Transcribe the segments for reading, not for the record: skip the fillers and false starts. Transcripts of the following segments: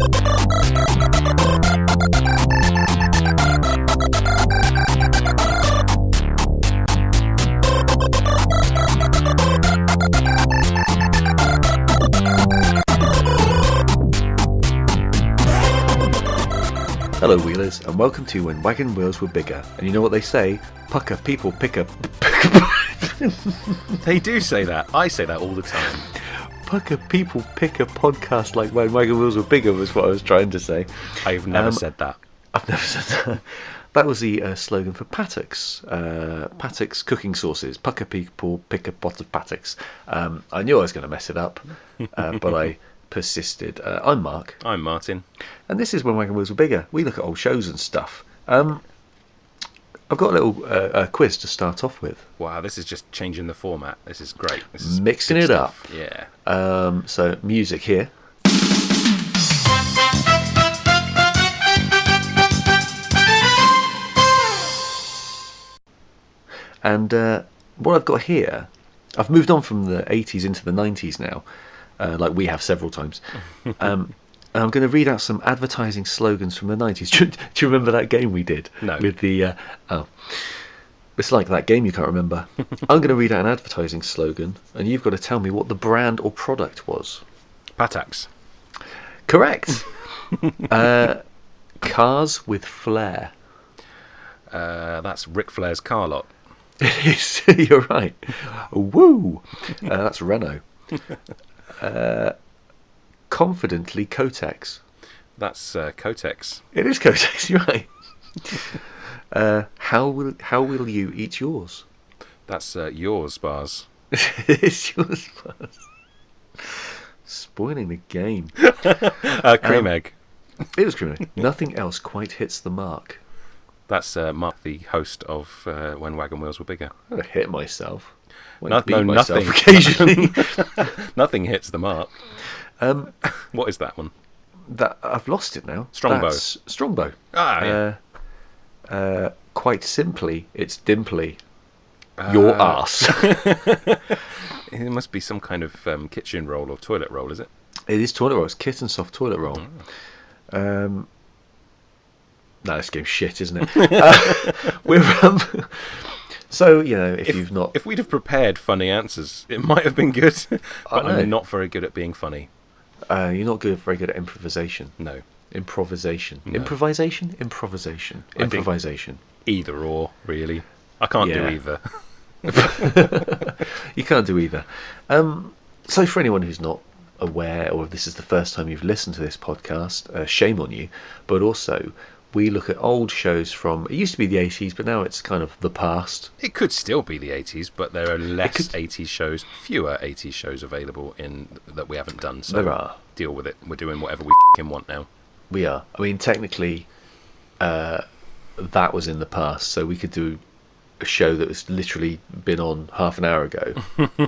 Hello Wheelers, and welcome to When Wagon Wheels Were Bigger. And you know what they say? Pucker people pick up. They do say that. I say that all the time. Pucker people pick a podcast like When Wagon Wheels Were Bigger was what I was trying to say. I've never said that. I've never said that. That was the slogan for Patek's. Patek's cooking sauces. Pucker people pick a pot of Patek's. I knew I was going to mess it up, but I persisted. I'm Mark. I'm Martin. And this is When Wagon Wheels Were Bigger. We look at old shows and stuff. I've got a little quiz to start off with. Wow, this is just changing the format. This is great. This is mixing it stuff. up. Yeah. So music here. And what I've got here, I've moved on from the 80s into the 90s now, like we have several times. And I'm going to read out some advertising slogans from the 90s. Do you remember that game we did? No. With the it's like that game you can't remember. I'm going to read out an advertising slogan, and you've got to tell me what the brand or product was. Patek's. Correct. Cars with flair. That's Ric Flair's car lot. You're right. Woo! That's Renault. Confidently Kotex. That's Kotex. It is Kotex, you're right. How will you eat yours? That's yours, bars. It's yours, bars. Spoiling the game. Cream egg. It was cream egg. Nothing else quite hits the mark. That's Mark, the host of When Wagon Wheels Were Bigger. I hit myself. Nothing. Occasionally. Nothing hits the mark. What is that one? That I've lost it now. Strongbow. That's Strongbow. Ah, yeah. Quite simply, it's Dimply. Your arse. It must be some kind of kitchen roll or toilet roll, is it? It is toilet roll. It's Kitten Soft toilet roll. No, this game's shit, isn't it? So, you know, if we'd have prepared funny answers, it might have been good. But I'm not very good at being funny. You're not very good at improvisation. No. Improvisation. No. Improvisation. Either or, really. I can't do either. You can't do either. So for anyone who's not aware, or if this is the first time you've listened to this podcast, shame on you. But also, we look at old shows from, it used to be the 80s, but now it's kind of the past. It could still be the 80s, but there are less 80s shows, fewer 80s shows available that we haven't done. So there are. Deal with it. We're doing whatever we want now. We are. I mean, technically, that was in the past, so we could do a show that was literally been on half an hour ago.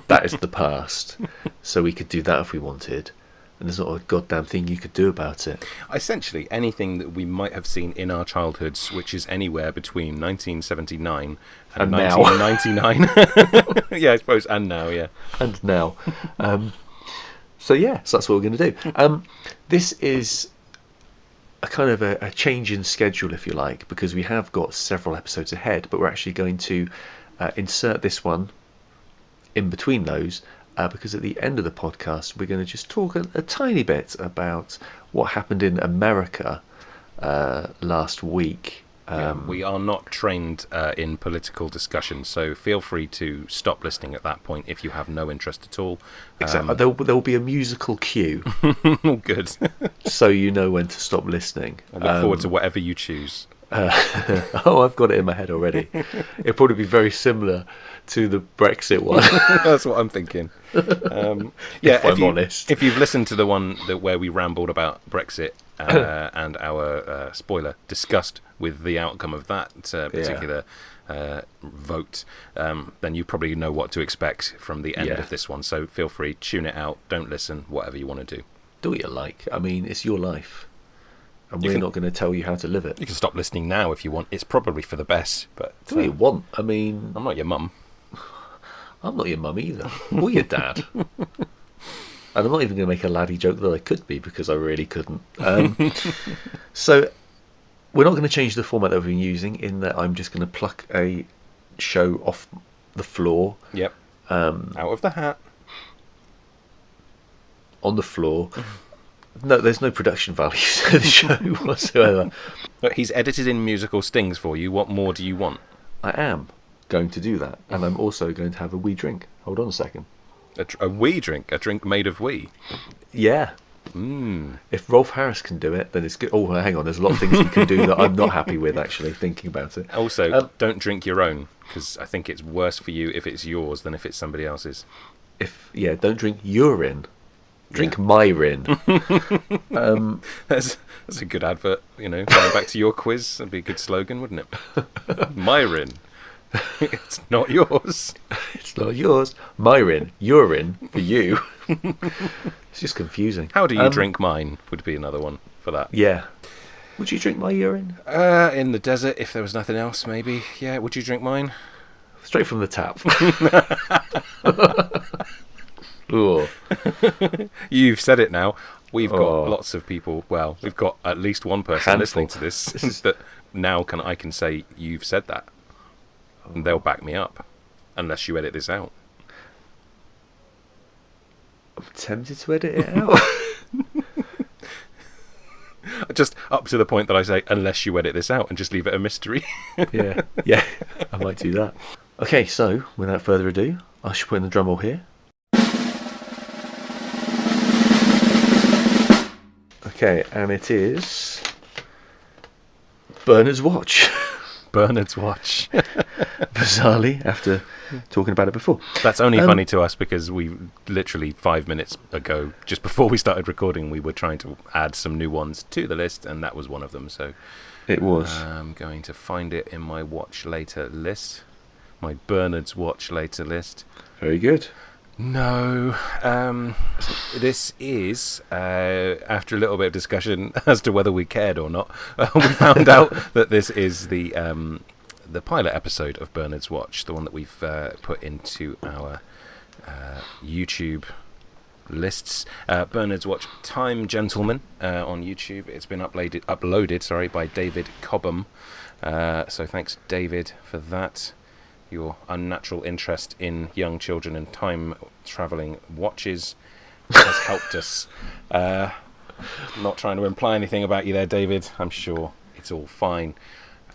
That is the past. So we could do that if we wanted. And there's not a goddamn thing you could do about it. Essentially, anything that we might have seen in our childhoods, which is anywhere between 1979 and 1999. Yeah, I suppose, and now, yeah. And now. So that's what we're going to do. This is a kind of a change in schedule, if you like, because we have got several episodes ahead, but we're actually going to insert this one in between those. Because at the end of the podcast, we're going to just talk a tiny bit about what happened in America last week. We are not trained in political discussion, so feel free to stop listening at that point if you have no interest at all. Exactly. There will be a musical cue. Good. So you know when to stop listening. I look forward to whatever you choose. I've got it in my head already. It'll probably be very similar to the Brexit one. That's what I'm thinking. If I'm honest. If you've listened to the one where we rambled about Brexit and our spoiler disgust with the outcome of that particular vote, then you probably know what to expect from the end of this one. So feel free, tune it out, don't listen, whatever you want to do. Do what you like. I mean, it's your life. And we're not going to tell you how to live it. You can stop listening now if you want. It's probably for the best. But do what you want. I mean, I'm not your mum. I'm not your mum either. Or your dad. And I'm not even going to make a laddie joke that I could be, because I really couldn't. So we're not going to change the format that we've been using, in that I'm just going to pluck a show off the floor. Yep. Out of the hat. On the floor. No, there's no production value to the show whatsoever. Look, he's edited in musical stings for you. What more do you want? I am going to do that, and I'm also going to have a wee drink. Hold on a second. A wee drink, a drink made of wee. Yeah. If Rolf Harris can do it, then it's good. Oh, hang on, there's a lot of things he can do that I'm not happy with, actually, thinking about it. Also, don't drink your own, because I think it's worse for you if it's yours than if it's somebody else's. Don't drink urine. Drink my rin. That's a good advert, going back to your quiz. That'd be a good slogan, wouldn't it? My rin. It's not yours. It's not yours. My rin. Urine for you. It's just confusing. How do you drink mine would be another one for that. Yeah. Would you drink my urine? In the desert, if there was nothing else, maybe. Yeah, would you drink mine? Straight from the tap. Ooh. You've said it now. We've got lots of people. Well, we've got at least one person listening to this that now I can say you've said that, and they'll back me up, unless you edit this out. I'm tempted to edit it out. Just up to the point that I say, unless you edit this out, and just leave it a mystery. Yeah, I might do that. Okay, so without further ado, I should put in the drum roll here. Okay, and it is Bernard's Watch. Bernard's Watch. Bizarrely, after talking about it before. That's only funny to us because we literally 5 minutes ago, just before we started recording, we were trying to add some new ones to the list, and that was one of them. So it was. I'm going to find it in my watch later list. My Bernard's Watch later list. Very good. No, this is, after a little bit of discussion as to whether we cared or not, we found out that this is the pilot episode of Bernard's Watch, the one that we've put into our YouTube lists. Bernard's Watch Time Gentleman on YouTube. It's been uploaded by David Cobham. So thanks, David, for that. Your unnatural interest in young children and time-travelling watches has helped us. Not trying to imply anything about you there, David. I'm sure it's all fine.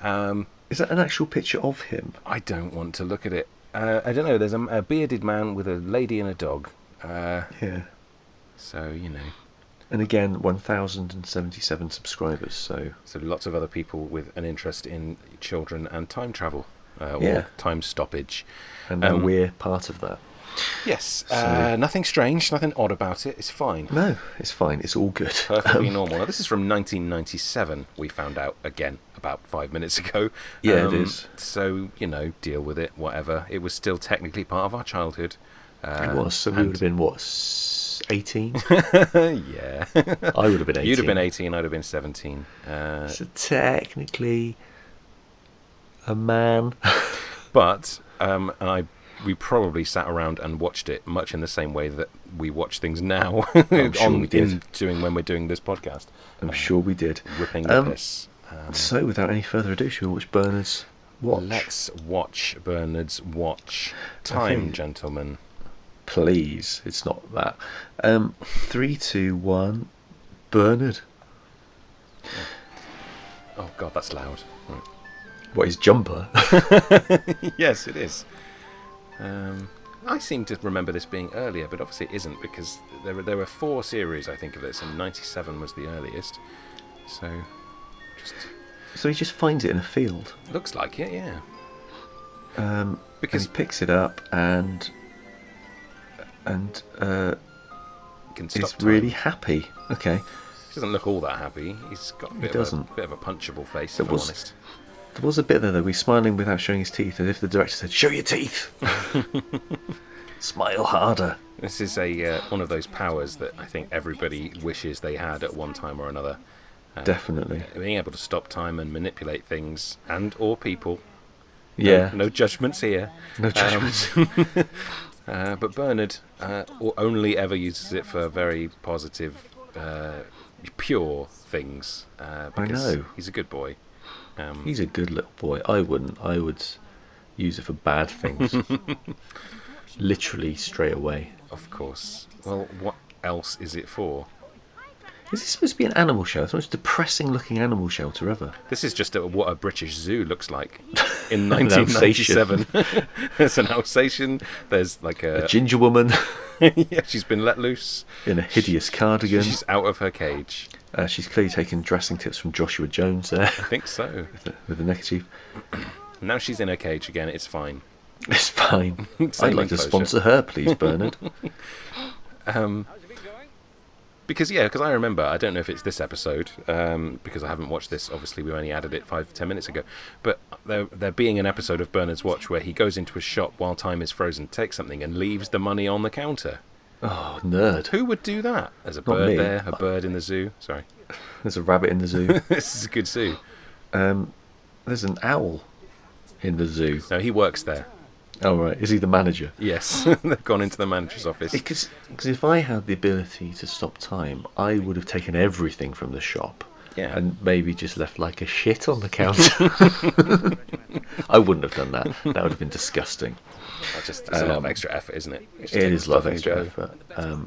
Is that an actual picture of him? I don't want to look at it. I don't know. There's a bearded man with a lady and a dog. Yeah. So, And again, 1,077 subscribers. So lots of other people with an interest in children and time travel. Or time stoppage. And we're part of that. Yes. Nothing strange, nothing odd about it. It's fine. No, it's fine. It's all good. Perfectly normal. Now, this is from 1997, we found out, again, about 5 minutes ago. Yeah, it is. So, deal with it, whatever. It was still technically part of our childhood. It was. So we would have been, 18? Yeah. I would have been 18. You'd have been 18, I'd have been 17. So technically a man. But we probably sat around and watched it much in the same way that we watch things now. I'm sure we did. When we're doing this podcast. I'm sure we did. Ripping the piss. So without any further ado, shall we watch Bernard's Watch? Let's watch Bernard's Watch. Time, gentlemen. Please, it's not that. 3, 2, 1, Bernard. Oh God, that's loud. Right. What, his jumper? Yes, it is. I seem to remember this being earlier, but obviously it isn't, because there were 4 series, I think, of this, and 97 was the earliest. So he just finds it in a field. Looks like it, yeah. Because he picks it up and is really happy. Okay. He doesn't look all that happy. He's got a bit of a punchable face, if I'm honest. There was a bit there, though. He's smiling without showing his teeth, as if the director said, "Show your teeth! Smile harder." This is one of those powers that I think everybody wishes they had at one time or another. Definitely. Being able to stop time and manipulate things or people. Yeah. No judgments here. No judgments. But Bernard only ever uses it for very positive, pure things. I Because know. he's a good boy. He's a good little boy. I wouldn't. I would use it for bad things. Literally straight away. Of course. Well, what else is it for? Is this supposed to be an animal shelter? It's the most depressing looking animal shelter ever. This is just what a British zoo looks like in An 1997. There's an Alsatian. There's like A ginger woman yeah, she's been let loose. in a hideous cardigan. She's out of her cage. She's clearly taken dressing tips from Joshua Jones there I think so. with the neckerchief. Now she's in her cage again. It's fine. It's fine. Same I'd like to enclosure. sponsor her, please, Bernard. Because I remember, I don't know if it's this episode, because I haven't watched this, obviously we only added it 5-10 minutes ago, but there being an episode of Bernard's Watch where he goes into a shop while time is frozen, takes something and leaves the money on the counter. Oh, nerd. Who would do that? There's a Not bird me. there, a bird in the zoo. Sorry. There's a rabbit in the zoo. This is a good zoo. There's an owl in the zoo. No, he works there. Oh, right. Is he the manager? Yes, they've gone into the manager's office. Because if I had the ability to stop time, I would have taken everything from the shop. Yeah. And maybe just left like a shit on the counter. I wouldn't have done that. That would have been disgusting. It's a lot of extra effort, isn't it? It is a lot of Stuff extra and go.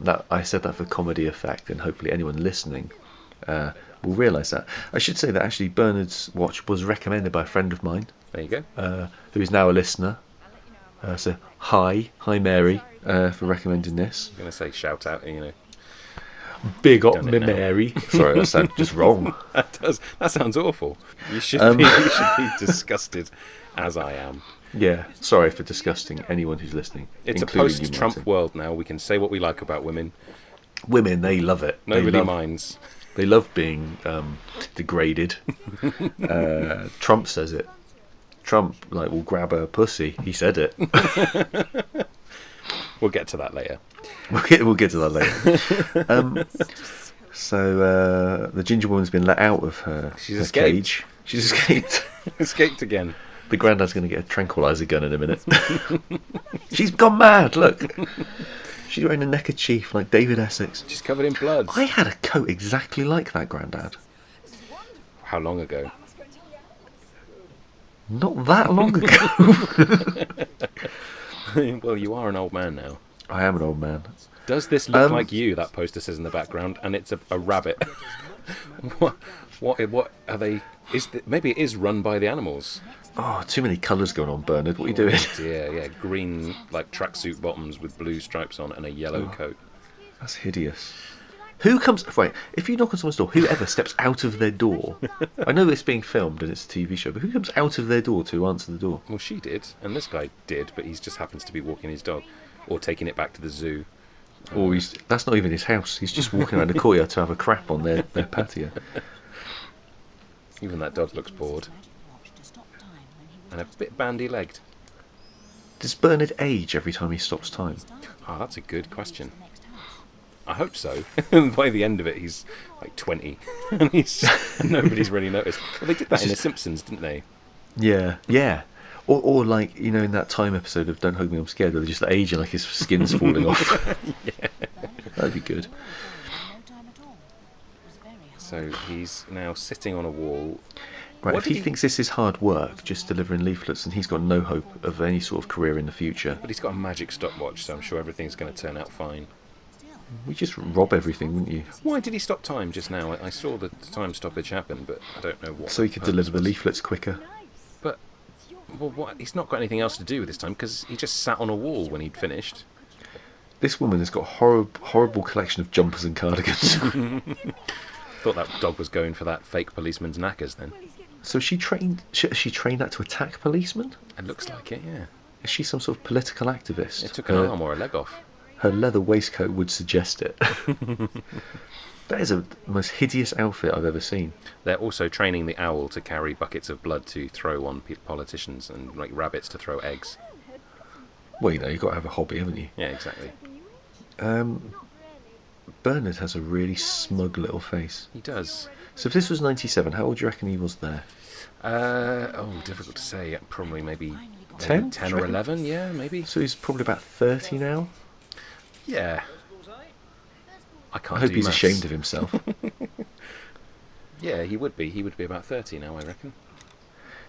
effort. I said that for comedy effect, and hopefully anyone listening will realise that. I should say that actually Bernard's Watch was recommended by a friend of mine, There you go. who is now a listener. So hi Mary, for recommending this. I'm going to say shout out, Big up Done it me now. Mary. Sorry, that sounded just wrong. That sounds awful. You should be disgusted, as I am. Yeah, sorry for disgusting anyone who's listening. It's a including you, post-Trump Martin. world now. We can say what we like about women. Women, they love it. Nobody minds. They love being degraded. Trump says it. Trump will grab her pussy. He said it. We'll get to that later. We'll get to that later. So the ginger woman's been let out of her, She's her escaped. cage. She's escaped. Escaped again. The granddad's going to get a tranquilizer gun in a minute. She's gone mad. Look, she's wearing a neckerchief like David Essex. She's covered in blood. I had a coat exactly like that, Grandad. How long ago? Not that long ago. Well, you are an old man now. I am an old man. Does this look like you? That poster says in the background, and it's a rabbit. What are they? Maybe it is run by the animals. Oh, too many colours going on, Bernard. What are you doing? Yeah, green like tracksuit bottoms with blue stripes on and a yellow coat. That's hideous. Who comes... Right, if you knock on someone's door, whoever steps out of their door... I know it's being filmed and it's a TV show, but who comes out of their door to answer the door? Well, she did, and this guy did, but he just happens to be walking his dog, or taking it back to the zoo. Or that's not even his house. He's just walking around the courtyard to have a crap on their patio. Even that dog looks bored. And a bit bandy-legged. Does Bernard age every time he stops time? Ah, that's a good question. I hope so. By the end of it, he's like 20, and nobody's really noticed. Well, they did that in The Simpsons, didn't they? Yeah. Or like, in that time episode of Don't Hug Me, I'm Scared, where they're just aging like his skin's falling off. Yeah. That'd be good. So he's now sitting on a wall. Right, What if did he thinks this is hard work, just delivering leaflets, and he's got no hope of any sort of career in the future, But he's got a magic stopwatch, so I'm sure everything's going to turn out fine. we just rob everything, wouldn't you? Why did he stop time just now? I saw the time stoppage happen, but I don't know what. So he could deliver the leaflets quicker. But, well, what? He's not got anything else to do this time because he just sat on a wall when he'd finished. This woman has got a horrible collection of jumpers and cardigans. Thought that dog was going for that fake policeman's knackers then. So she trained that to attack policemen? It looks like it, yeah. Is she some sort of political activist? It took an arm or a leg off. Her leather waistcoat would suggest it. That is the most hideous outfit I've ever seen. They're also training the owl to carry buckets of blood to throw on politicians and like rabbits to throw eggs. Well, you've got to have a hobby, haven't you? Yeah, exactly. Bernard has a really smug little face. He does. So if this was 97, how old do you reckon he was there? Difficult to say. Probably maybe 10? 10 or 11, yeah, maybe. So he's probably about 30 now. Yeah. I I can't hope do he's maths. ashamed of himself. Yeah, he would be. He would be about 30 now, I reckon.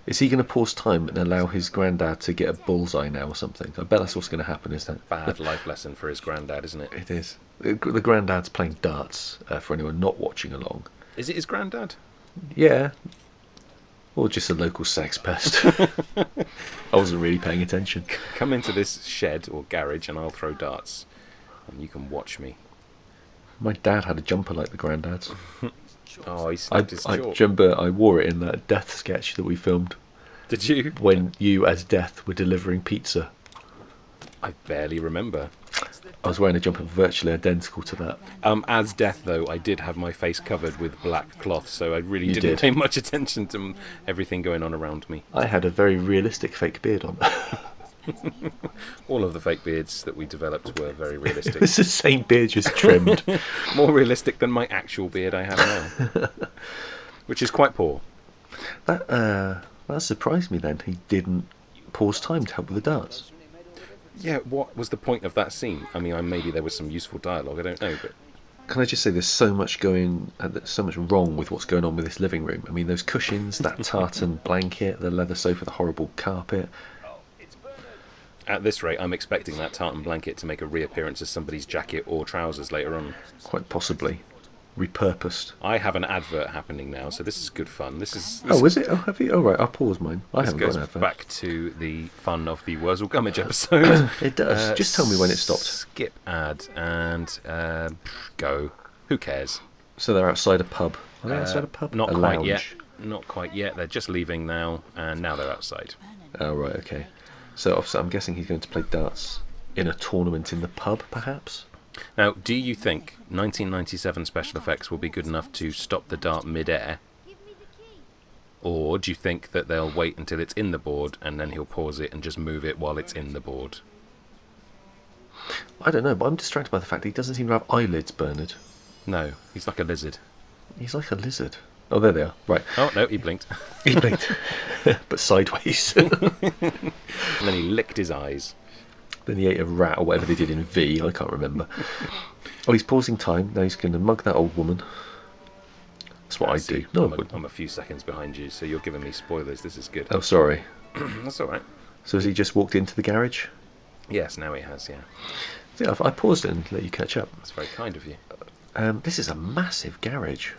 Is he going to pause time and allow his granddad to get a bullseye now or something? I bet that's what's going to happen, isn't it? Bad life lesson for his granddad, isn't it? It is. The granddad's playing darts, for anyone not watching along. Is it his granddad? Yeah. Or just a local sex pest. I wasn't really paying attention. Come into this shed or garage and I'll throw darts. And you can watch me. My dad had a jumper like the granddad's. Oh, he snapped his I jaw. remember I wore it in that Death sketch that we filmed Did you? when you, as Death, were delivering pizza. I barely remember. I was wearing a jumper virtually identical to that. As Death, though, I did have my face covered with black cloth, so I really You didn't did. pay much attention to everything going on around me. I had a very realistic fake beard on. All of the fake beards that we developed were very It realistic. was the same beard, just trimmed. More realistic than my actual beard I have now. Which is quite poor. That surprised me then. He didn't pause time to help with the darts. Yeah, what was the point of that scene? I mean, maybe there was some useful dialogue, I don't know, but... Can I just say there's so much so much wrong with what's going on with this living room. I mean, those cushions, that tartan blanket, the leather sofa, the horrible carpet. At this rate, I'm expecting that tartan blanket to make a reappearance as somebody's jacket or trousers later on. Quite possibly repurposed. I have an advert happening now, so this is good fun. This Oh, is it? Oh, have you? Oh, right, I'll pause mine. I This haven't got goes an advert. back to the fun of the Wurzel Gummidge episode. It does. Just tell me when it stopped. Skip ad and go. Who cares? So they're outside a pub. Are they outside a pub? Not a quite lounge. yet. Not quite yet. They're just leaving now, and now they're outside. Oh, right, okay. So I'm guessing he's going to play darts in a tournament in the pub, perhaps? Now, do you think 1997 special effects will be good enough to stop the dart mid-air? Or do you think that they'll wait until it's in the board and then he'll pause it and just move it while it's in the board? I don't know, but I'm distracted by the fact that he doesn't seem to have eyelids, Bernard. No, he's like a lizard. He's like a lizard. Oh, there they are. Right. Oh, no, he blinked. He blinked. But sideways. And then he licked his eyes. Then he ate a rat or whatever they did in V. I can't remember. Oh, he's pausing time. Now he's going to mug that old woman. That's what I do. No, I wouldn't. I'm a few seconds behind you, so you're giving me spoilers. This is good. Oh, sorry. That's all right. So has he just walked into the garage? Yes, now he has, yeah. Yeah, I paused it and let you catch up. That's very kind of you. This is a massive garage.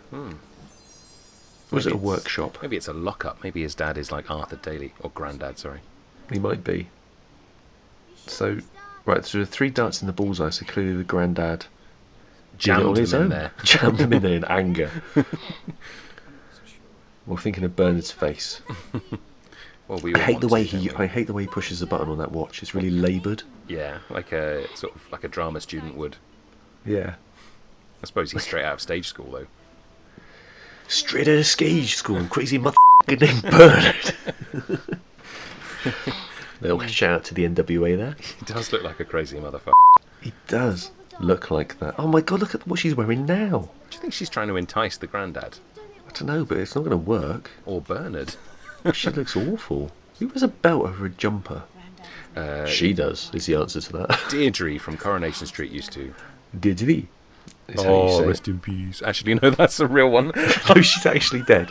Was it a Maybe it's- workshop? Maybe it's a lock-up. Maybe his dad is like Arthur Daly, or granddad, sorry. He might be. So, right, so there are 3 darts in the bullseye, so clearly the granddad did it on Jammed his him in own. there. Jammed him in there in anger. We're thinking of Bernard's face. Well, we I all hate want the way to, don't he. we? I hate the way he pushes the button on that watch. It's really laboured. Yeah, like a sort of like a drama student would. Yeah. I suppose he's straight out of stage school though. Straight out of stage school, crazy motherfucker named Bernard. Little shout out to the NWA there. He does look like a crazy motherfucker. He does look like that. Oh my god, look at what she's wearing now. Do you think she's trying to entice the granddad I don't know, but it's not going to work. or Bernard? She looks awful. Who wears a belt over a jumper? She does, is the answer to that. Deirdre from Coronation Street used to. Did we? Is how you say it. rest in peace. Actually, no, that's a real one. No, she's actually dead.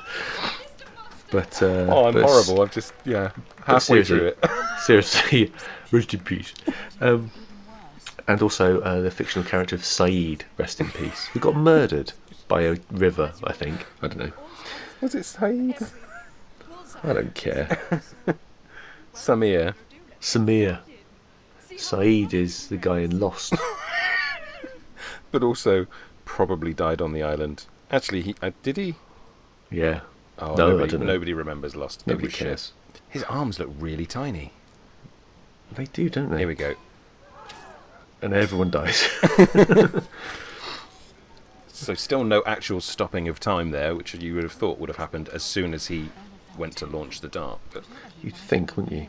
But Oh, I'm but horrible. I've just halfway through it. Seriously, rest in peace. And also the fictional character of Saeed, rest in peace, who got murdered by a river, I think. I don't know. Was it Saeed? I don't care. Samir. Samir. Saeed is the guy in Lost. But also probably died on the island. Actually, he did he? Yeah. Oh, No, I nobody, don't know. nobody remembers Lost. Nobody It was shit. cares. His arms look really tiny. They do, don't they? Here we go. And everyone dies. So still no actual stopping of time there, which you would have thought would have happened as soon as he went to launch the dart. But You'd think, wouldn't you?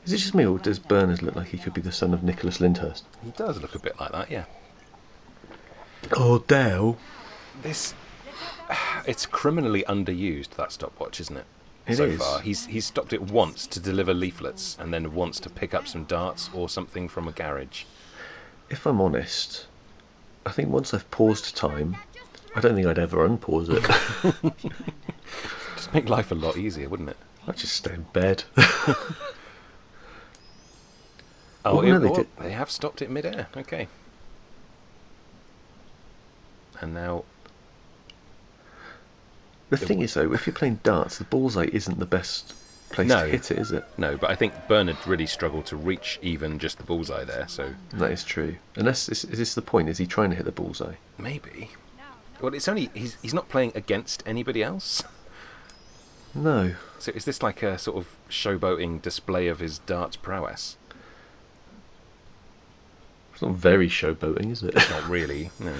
Is it just me, or does Bernard look like he could be the son of Nicholas Lyndhurst? he does look a bit like that, yeah. Oh, Dale. It's criminally underused, that stopwatch, isn't it? It so is. far. He's stopped it once to deliver leaflets, and then once to pick up some darts or something from a garage. If I'm honest, I think once I've paused time, I don't think I'd ever unpause it. Just make life a lot easier, wouldn't it? I'd just stay in bed. Oh, no, they did. They have stopped it mid-air. Okay. And now... The thing is, though, if you're playing darts, the bullseye isn't the best place to hit it, is it? No, but I think Bernard really struggled to reach even just the bullseye there, so... That is true. Unless, is this the point? Is he trying to hit the bullseye? Maybe. Well, it's only... He's not playing against anybody else. No. So is this like a sort of showboating display of his darts prowess? It's not very showboating, is it? Not really, no.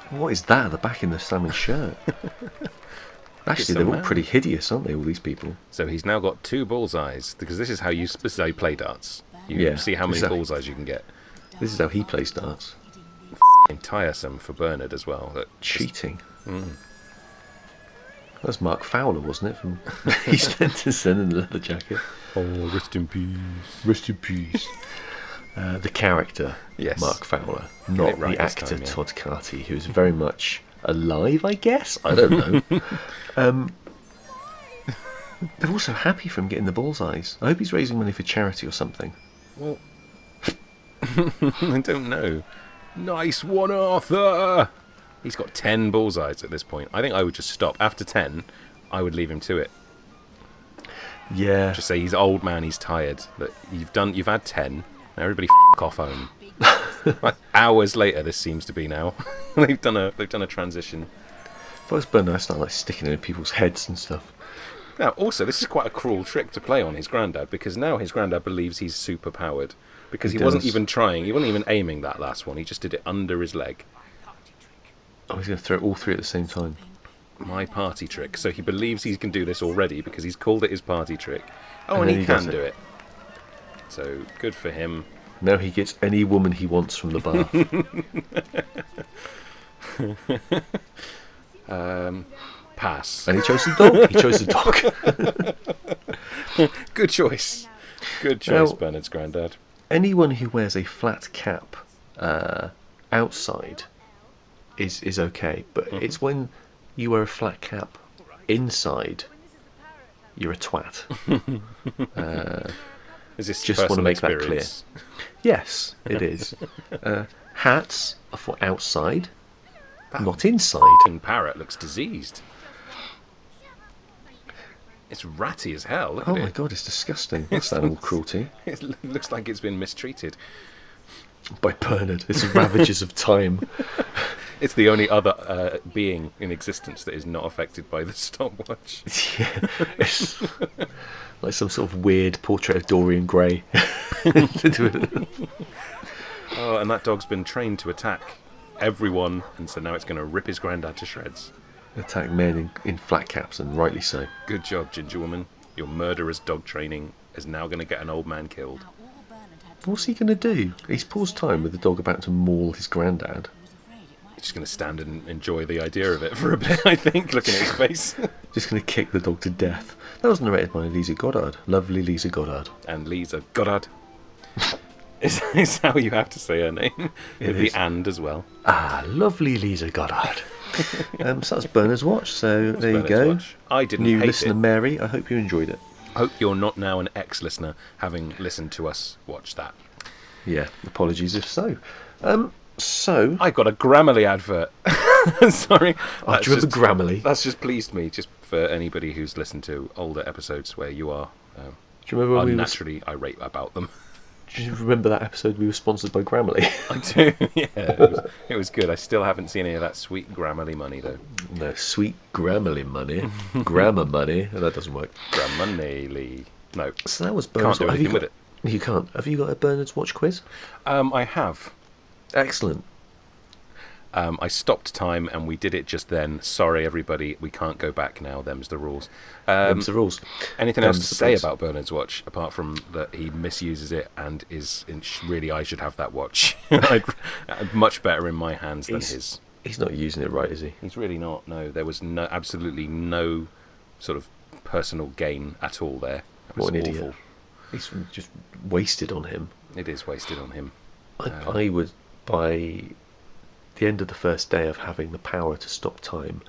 What is that at the back in the salmon shirt? Actually, they're all pretty hideous, aren't they, all these people? So he's now got 2 bullseyes, because this is how you play darts. You see how many bullseyes you can get. This is how he plays darts. Tiresome for Bernard as well. Cheating. That's Mark Fowler, wasn't it, from EastEnders in the leather jacket? Oh, rest in peace. Rest in peace. The character, Mark Fowler, not the actor Todd Carty, who's very much alive, I guess. I don't know. They're also happy for him getting the bullseyes. I hope he's raising money for charity or something. Well, I don't know. Nice one, Arthur! He's got 10 bullseyes at this point. I think I would just stop. After 10, I would leave him to it. Yeah. Just say he's old man, he's tired. Look, you've had 10. Now everybody off home. Like hours later, this seems to be now. they've done a transition. If I was Bernard, I'd start sticking it in people's heads and stuff. Now, also, this is quite a cruel trick to play on his granddad, because now his granddad believes he's super powered. Because he wasn't even trying, he wasn't even aiming that last one, he just did it under his leg. Oh, he's going to throw all 3 at the same time. My party trick. So he believes he can do this already because he's called it his party trick. Oh, and he can do it. So, good for him. Now he gets any woman he wants from the bath. Pass. And he chose the dog. He chose the dog. Good choice. Good choice, now, Bernard's granddad. Anyone who wears a flat cap outside is okay, but it's when you wear a flat cap inside, you're a twat. Is this just want to make that clear? Yes, it is. Hats are for outside, not inside. King Parrot looks diseased. It's ratty as hell. Look at it. My god, it's disgusting. That's animal cruelty. It looks like it's been mistreated. By Bernard. It's ravages of time. It's the only other being in existence that is not affected by the stopwatch. Yeah, it's like some sort of weird portrait of Dorian Gray. Oh, and that dog's been trained to attack everyone, and so now it's going to rip his granddad to shreds. Attack men in flat caps, and rightly so. Good job, Ginger Woman. Your murderous dog training is now going to get an old man killed. What's he going to do? He's paused time with the dog about to maul his granddad. He's just going to stand and enjoy the idea of it for a bit, I think, looking at his face. Just going to kick the dog to death. That was narrated by Lisa Goddard. Lovely Lisa Goddard. And Lisa Goddard is how you have to say her name. With the and as well. Ah, lovely Lisa Goddard. So that's Bernard's Watch. So there you go. I didn't New hate listener it. Mary, I hope you enjoyed it. I hope you're not now an ex-listener, having listened to us watch that. Yeah, apologies if so. So I got a Grammarly advert. Sorry. Oh, do you remember Grammarly? That's just pleased me, just for anybody who's listened to older episodes where you are do you remember when naturally irate about them. Do you remember that episode we were sponsored by Grammarly? I do, yeah. It was good. I still haven't seen any of that sweet Grammarly money, though. No, sweet Grammarly money. Grammar money. That doesn't work. Grammarly. No. So that was Bernard's Can't do anything with it. You can't. Have you got a Bernard's Watch quiz? I have. Excellent. I stopped time and we did it just then. Sorry, everybody. We can't go back now. Them's the rules. Them's the rules. Anything else to say about Bernard's Watch, apart from that he misuses it and is really, I should have that watch. Much better in my hands than his. He's not using it right, is he? He's really not. No, there was absolutely no sort of personal gain at all there. It was What an awful. idiot. He's just wasted on him. It is wasted on him. I would, by the end of the first day of having the power to stop time,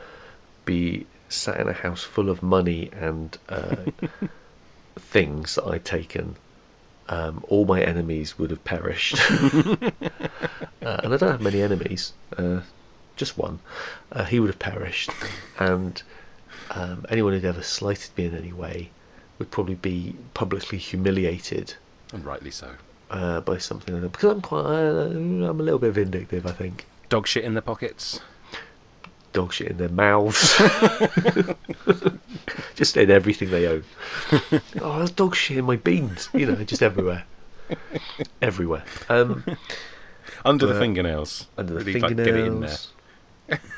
be sat in a house full of money and things that I'd taken. All my enemies would have perished. And I don't have many enemies, just one. He would have perished, and anyone who'd ever slighted me in any way would probably be publicly humiliated. And rightly so. By something like that. Because I'm a little bit vindictive, I think. Dog shit in their pockets. Dog shit in their mouths. Just in everything they own. Oh, there's dog shit in my beans. Just everywhere. Everywhere. Under the fingernails. Under the Really, fingernails. get it in there.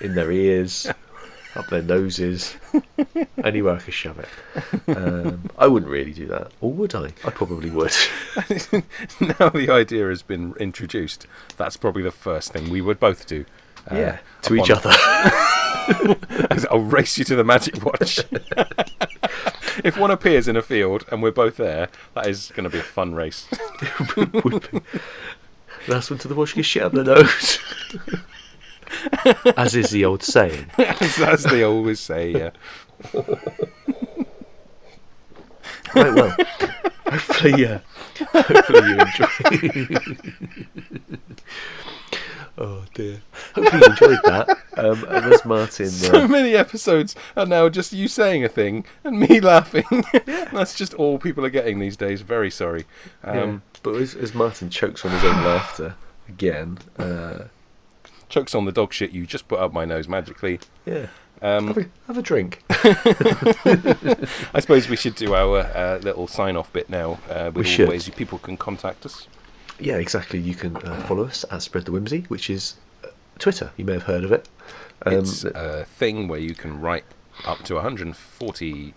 In their ears. Up their noses. Anywhere I could shove it. I wouldn't really do that. Or would I? I probably would. Now the idea has been introduced, that's probably the first thing we would both do. To each other. I'll race you to the magic watch. If one appears in a field and we're both there, that is going to be a fun race. Would be. Last one to the watch gets shit up the nose. As is the old saying. As they always say, yeah. Right, well, hopefully you enjoy. Oh dear. Hopefully you enjoyed that. And as Martin, so many episodes are now just you saying a thing and me laughing. That's just all people are getting these days. Very sorry. But as Martin chokes on his own laughter again. Chokes on the dog shit you just put up my nose magically. Yeah. Have a drink. I suppose we should do our little sign-off bit now. With all the ways people can contact us. Yeah, exactly. You can follow us at Spread the Whimsy, which is Twitter. You may have heard of it. It's a thing where you can write up to 140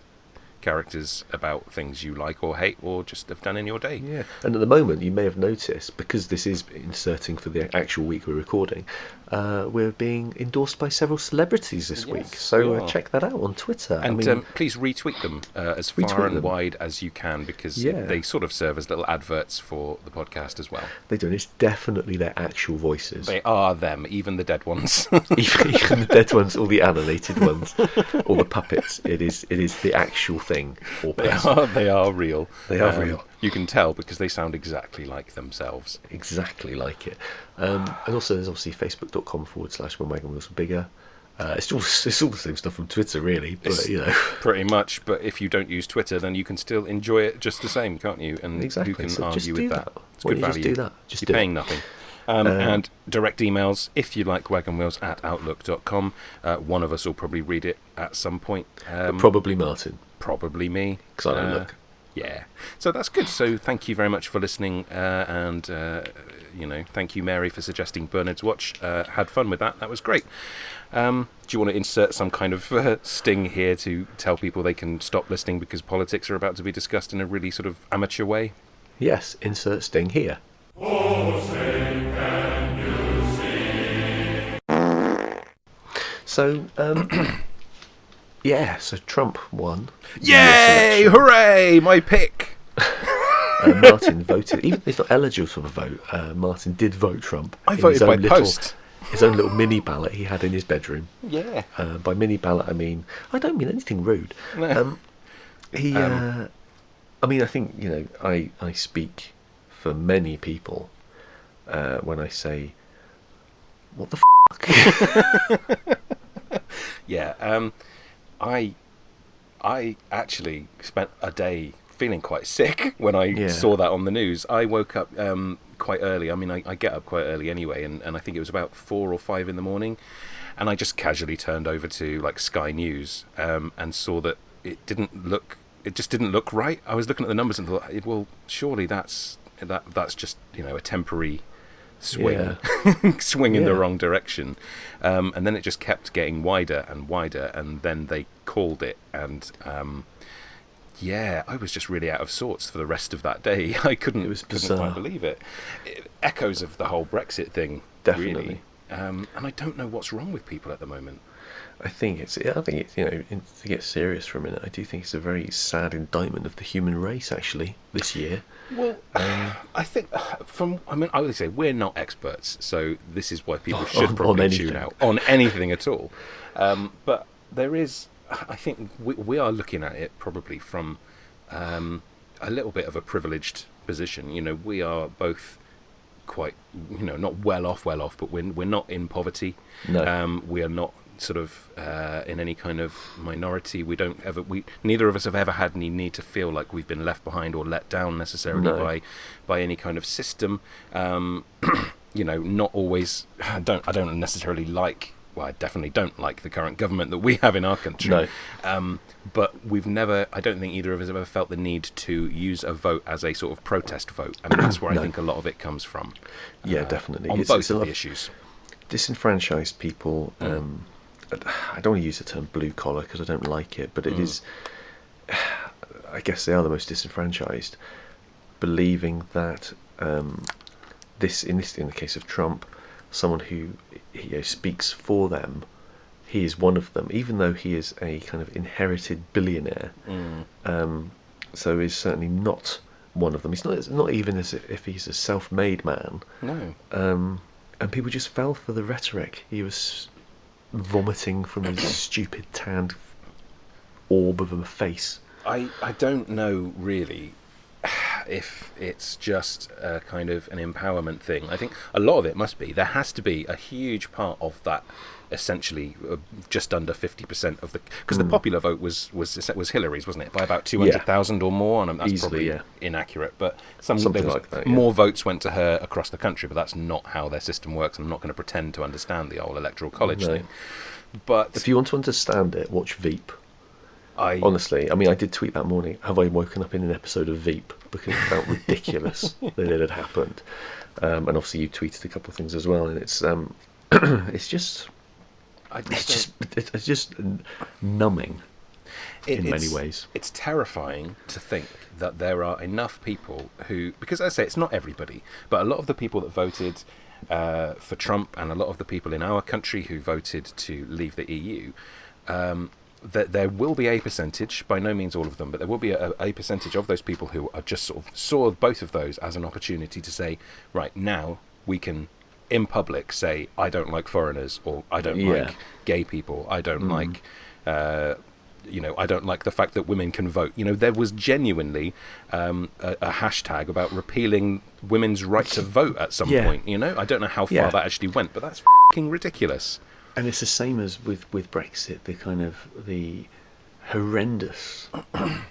characters about things you like or hate or just have done in your day. Yeah, and at the moment you may have noticed, because this is inserting for the actual week we're recording, we're being endorsed by several celebrities this week, so check that out on Twitter. And please retweet them as far and wide as you can, because they sort of serve as little adverts for the podcast as well. They do, and it's definitely their actual voices. They are them, even the dead ones. even the dead ones, all the animated ones, all the puppets. It is the actual thing. They are real. They are real. You can tell because they sound exactly like themselves. Exactly like it. And also there's obviously facebook.com/when Wagon Wheels were bigger. It's all the same stuff from Twitter, really. But pretty much. But if you don't use Twitter, then you can still enjoy it just the same, can't you? And exactly. who can so argue with that? It's good value. Just do that. You're paying nothing. And direct emails, if you like, wagonwheels@outlook.com. One of us will probably read it at some point. Probably Martin. Probably me. Because I don't look. Yeah. So that's good. So thank you very much for listening. And thank you, Mary, for suggesting Bernard's Watch. Had fun with that. That was great. Do you want to insert some kind of sting here to tell people they can stop listening because politics are about to be discussed in a really sort of amateur way? Yes, insert sting here. Oh, say can you see? So, so Trump won. Yay! Hooray! My pick! Martin voted, even if he's not eligible for the vote, Martin did vote Trump. I voted by post. His own little mini ballot he had in his bedroom. Yeah. By mini ballot, I don't mean anything rude. No. I think, I speak for many people when I say, what the fuck? Yeah. I actually spent a day feeling quite sick when I saw that on the news. I woke up quite early. I get up quite early anyway, and I think it was about 4 or 5 in the morning, and I just casually turned over to like Sky News and saw that it just didn't look right. I was looking at the numbers and thought, well, surely that's just a temporary swing in the wrong direction, and then it just kept getting wider and wider, and then they called it, and I was just really out of sorts for the rest of that day. I couldn't quite believe it. Echoes of the whole Brexit thing, definitely. Really. And I don't know what's wrong with people at the moment. I think it's to get serious for a minute, I do think it's a very sad indictment of the human race actually this year. Well, I think I would say we're not experts, so this is why people should on probably tune anything. out on anything at all. But there is, I think we are looking at it probably from a little bit of a privileged position. We are both quite, not well off, but we're not in poverty. No. We are not sort of in any kind of minority. Neither of us have ever had any need to feel like we've been left behind or let down necessarily No. by any kind of system. Not always. I don't necessarily like. Well, I definitely don't like the current government that we have in our country. No. But we've never. I don't think either of us have ever felt the need to use a vote as a sort of protest vote, and that's where No. I think a lot of it comes from. Yeah, definitely. On both of the issues. Disenfranchised people. I don't want to use the term blue collar because I don't like it, but it is. I guess they are the most disenfranchised, believing that in the case of Trump, someone who speaks for them, he is one of them, even though he is a kind of inherited billionaire. So he's certainly not one of them. He's not even as if he's a self-made man. No. And people just fell for the rhetoric. He was vomiting from his stupid tanned orb of a face. I don't know really if it's just a kind of an empowerment thing. I think a lot of it must be. There has to be a huge part of that. Essentially, just under 50% of the, because the popular vote was Hillary's, wasn't it, by about 200,000 or more, and that's Easily, probably inaccurate. But Something like that, more votes went to her across the country, but that's not how their system works. I'm not going to pretend to understand the whole electoral college thing. But if you want to understand it, watch Veep. Honestly, I mean, I did tweet that morning, have I woken up in an episode of Veep? Because it felt ridiculous that it had happened. And obviously you tweeted a couple of things as well, and it's it's just numbing in many ways. It's terrifying to think that there are enough people who, because as I say, it's not everybody, but a lot of the people that voted for Trump and a lot of the people in our country who voted to leave the EU, that there will be a percentage, by no means all of them, but there will be a percentage of those people who are just sort of saw both of those as an opportunity to say, right, now we can in public say, I don't like foreigners, or I don't like gay people, I don't like I don't like the fact that women can vote. There was genuinely a hashtag about repealing women's right to vote at some point. I don't know how far that actually went, but that's fucking ridiculous. And it's the same as with Brexit, the horrendous kind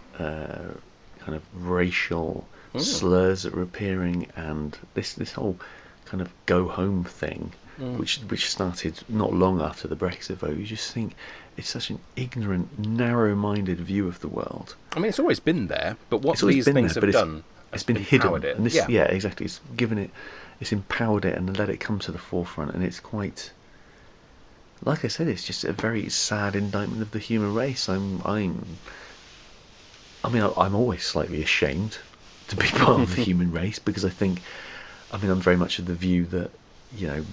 of racial slurs that were appearing, and this whole kind of go home thing, which started not long after the Brexit vote. You just think it's such an ignorant, narrow-minded view of the world. I mean, it's always been there, but what these things have done, it's been hidden. It. And exactly. It's given it, it's empowered it, and let it come to the forefront. And it's quite, like I said, it's just a very sad indictment of the human race. I'm always slightly ashamed to be part of the human race, because I'm very much of the view that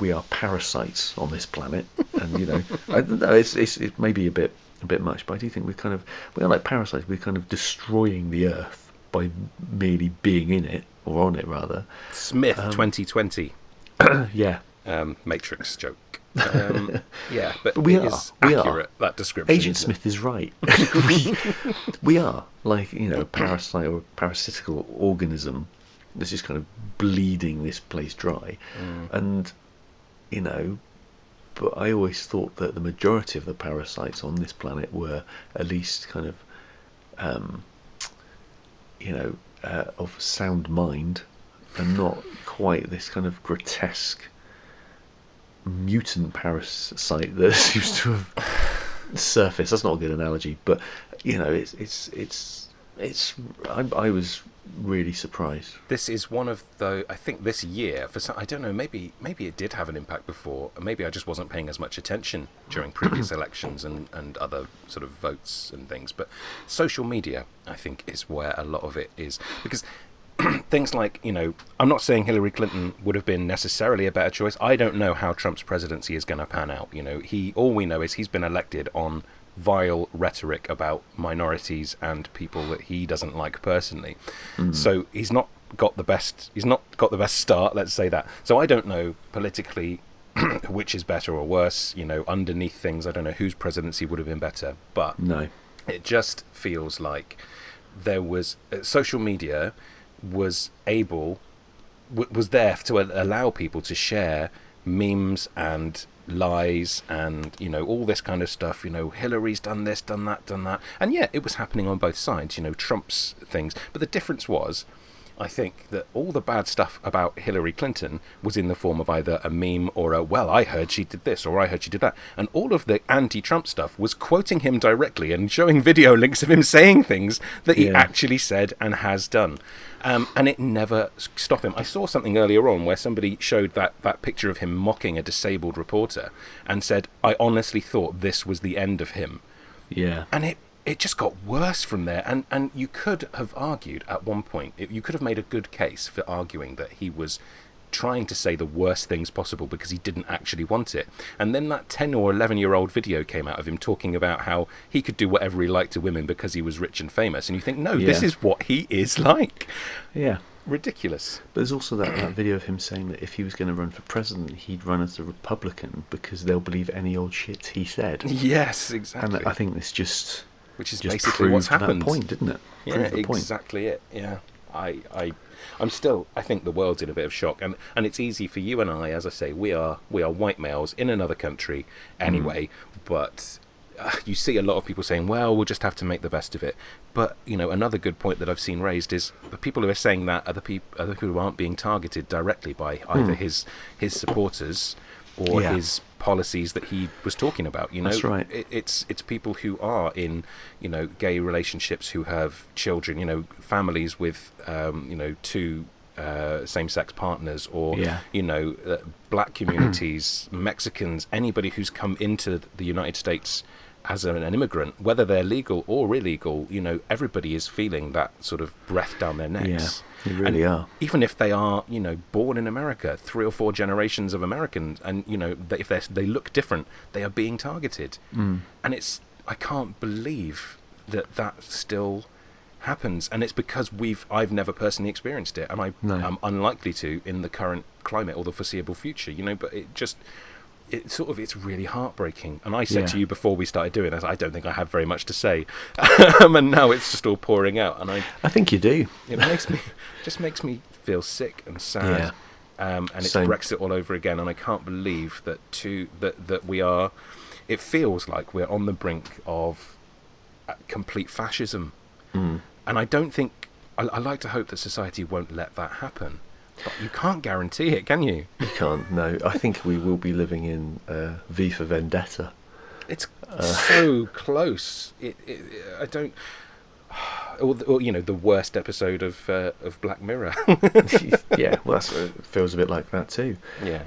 we are parasites on this planet, and I don't know, it may be a bit much, but I do think we are like parasites. We're kind of destroying the earth by merely being in it, or on it rather. Smith 2020. Yeah. Matrix joke. But we it is accurate, that description. Agent Smith is right. we are like a parasite or a parasitical organism that's just kind of bleeding this place dry. And but I always thought that the majority of the parasites on this planet were at least kind of of sound mind, and not quite this kind of grotesque mutant parasite that seems to have surfaced. That's not a good analogy, but I was really surprised. This is one of the, I think this year, for some, I don't know, maybe it did have an impact before, maybe I just wasn't paying as much attention during previous elections and other sort of votes and things, but social media, I think, is where a lot of it is, because things like, I'm not saying Hillary Clinton would have been necessarily a better choice. I don't know how Trump's presidency is going to pan out. All we know is he's been elected on vile rhetoric about minorities and people that he doesn't like personally. So he's not got the best start, let's say that. So I don't know politically which is better or worse, underneath things. I don't know whose presidency would have been better, but No. it just feels like there was social media was there to allow people to share memes and lies and all this kind of stuff. Hillary's done this, done that, and yeah, it was happening on both sides. Trump's things, but the difference was, I think, that all the bad stuff about Hillary Clinton was in the form of either a meme or a, well, I heard she did this or I heard she did that. And all of the anti-Trump stuff was quoting him directly and showing video links of him saying things that he actually said and has done. And it never stopped him. I saw something earlier on where somebody showed that picture of him mocking a disabled reporter and said, I honestly thought this was the end of him. Yeah. And it just got worse from there, and you could have argued at one point, you could have made a good case for arguing that he was trying to say the worst things possible because he didn't actually want it. And then that 10 or 11-year-old video came out of him talking about how he could do whatever he liked to women because he was rich and famous, and you think, no, this is what he is like. Yeah. Ridiculous. But there's also that video of him saying that if he was going to run for president, he'd run as a Republican because they'll believe any old shit he said. Yes, exactly. And I think this just... Which is just basically what's happened. That point, didn't it? Yeah, exactly it. Yeah, I'm still. I think the world's in a bit of shock, and it's easy for you and I, as I say, we are white males in another country anyway. But you see a lot of people saying, "Well, we'll just have to make the best of it." But another good point that I've seen raised is the people who are saying that are the people who aren't being targeted directly by either his supporters or his policies that he was talking about. That's right. It's people who are in gay relationships, who have children, families with two same-sex partners, or black communities, Mexicans, anybody who's come into the United States as an immigrant, whether they're legal or illegal. Everybody is feeling that sort of breath down their necks. They really are. Even if they are, born in America, 3 or 4 generations of Americans, and if they look different, they are being targeted. And I can't believe that still happens, and it's because I've never personally experienced it, and I'm unlikely to in the current climate or the foreseeable future. But it's really heartbreaking. And I said to you before we started doing this, I don't think I have very much to say, and now it's just all pouring out. And I think you do. It makes me feel sick and sad. And it's Same. Brexit all over again. And I can't believe that we are. It feels like we're on the brink of complete fascism. And I don't think. I like to hope that society won't let that happen. But you can't guarantee it, can you? You can't, no. I think we will be living in V for Vendetta. It's so close. I don't... Or the worst episode of Black Mirror. Yeah, well, it feels a bit like that too. Yeah.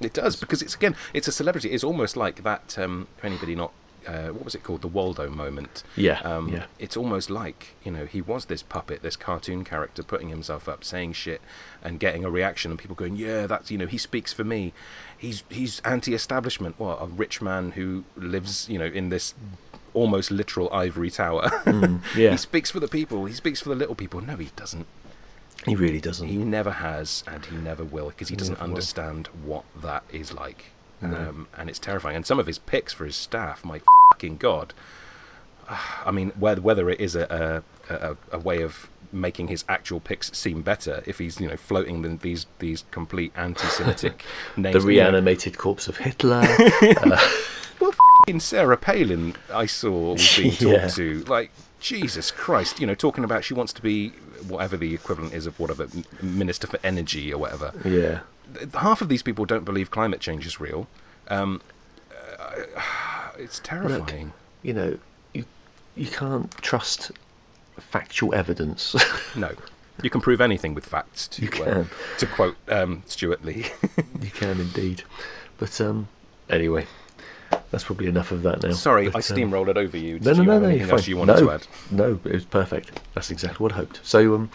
It does, because it's a celebrity. It's almost like that, if anybody not... what was it called? The Waldo moment. Yeah. It's almost like, he was this puppet, this cartoon character putting himself up, saying shit and getting a reaction, and people going, yeah, that's, he speaks for me. He's anti-establishment. What, a rich man who lives, in this almost literal ivory tower. Yeah. He speaks for the people. He speaks for the little people. No, he doesn't. He really doesn't. He never has, and he never will, because he doesn't understand what that is like. And it's terrifying. And some of his picks for his staff, my fucking God. I mean, whether it is a way of making his actual picks seem better, if he's floating these complete anti-Semitic names. The reanimated corpse of Hitler. Well, fucking Sarah Palin, I saw was being talked to. Like, Jesus Christ, talking about she wants to be whatever the equivalent is of whatever, Minister for Energy or whatever. Yeah. Half of these people don't believe climate change is real. It's terrifying. Look, you can't trust factual evidence. No, you can prove anything with facts. To quote Stuart Lee. You can indeed. But anyway, that's probably enough of that now. Sorry, but, I steamrolled it over you. No, Did you have you're anything else fine. you wanted to add? No, it was perfect. That's exactly what I hoped. So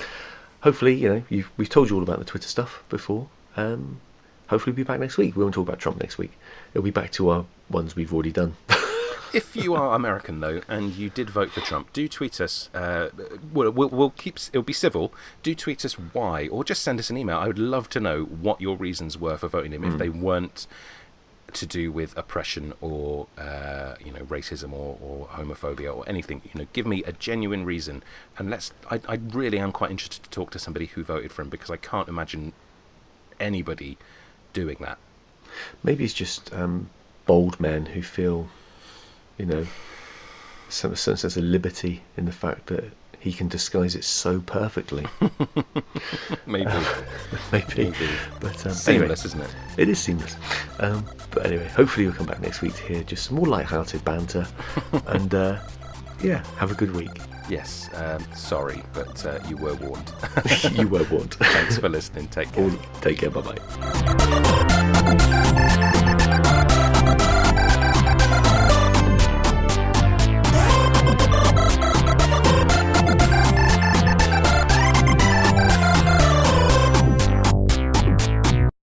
hopefully, we've told you all about the Twitter stuff before. Hopefully we'll be back next week. We won't talk about Trump next week. It'll be back to our ones we've already done. If you are American, though, and you did vote for Trump, do tweet us. We'll keep. It'll be civil. Do tweet us why, or just send us an email. I would love to know what your reasons were for voting him, if they weren't to do with oppression or racism or homophobia or anything. Give me a genuine reason, and I really am quite interested to talk to somebody who voted for him, because I can't imagine anybody doing that. Maybe it's just bold men who feel, some sense of liberty in the fact that he can disguise it so perfectly. Maybe. Maybe. But seamless, anyway, isn't it? It is seamless. But anyway, hopefully you'll come back next week to hear just some more light-hearted banter. And have a good week. Yes. Sorry, but you were warned. You were warned. Thanks for listening. Take care. Take care. Bye-bye.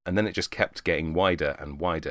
And then it just kept getting wider and wider.